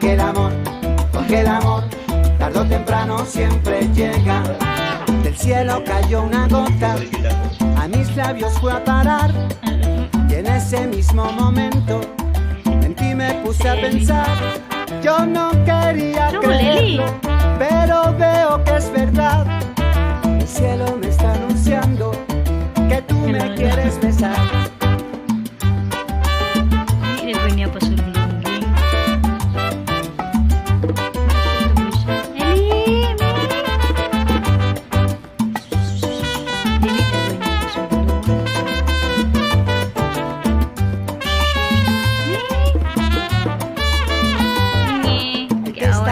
porque el amor, tarde o temprano siempre llega. Del cielo cayó una gota, a mis labios fue a parar, y en ese mismo momento en ti me puse a pensar. Yo no quería creerlo, pero veo que es verdad. El cielo me está anunciando que tú me quieres besar. Mire, venía pa sulong.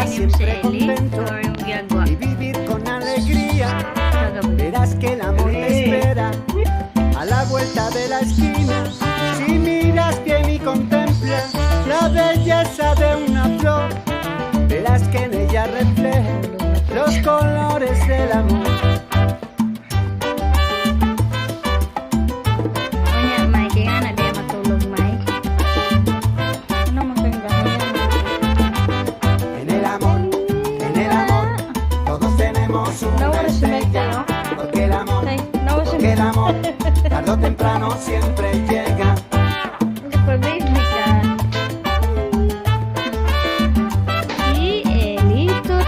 Siempre contento y vivir con alegría. Verás que el amor te espera a la vuelta de la esquina. Si miras bien y contemplas la belleza de una flor, verás que en ella reflejan los colores del amor. Porque el amor, tarde o temprano siempre llega. Si Elito.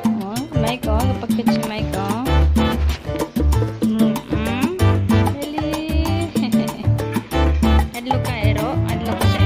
Oh, Mike, oh, kapagkat si Mike, oh. Eli. Adlo ka, Ero. Adlo ka sa